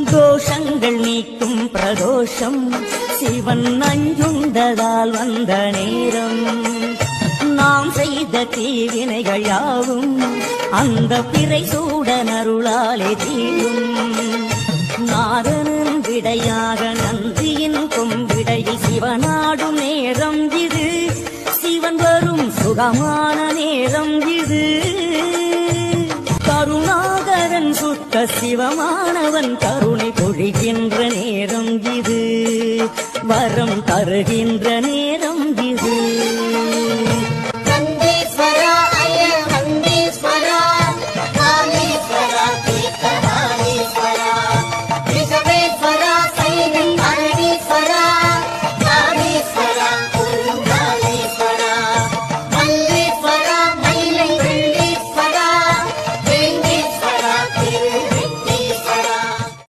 தோஷங்கள் நீக்கும் பிரதோஷம் சிவன் நஞ்சுண்டதால் வந்த நேரம். நாம் செய்த தீவினைகள் யாவும் அந்த பிறை சூடன் அருளாலே தீரும். நாதனின் விடையாக நந்தியின் கொம்பிடையில் சிவனாடும் நேரம் இது. சிவன் வரும் சுகமான நேரம் இது. கருணாகரன் சுத்த சிவமானவன் கருணை பொழிகின்ற நேரம் இது. வரம் தருகின்ற நேரம்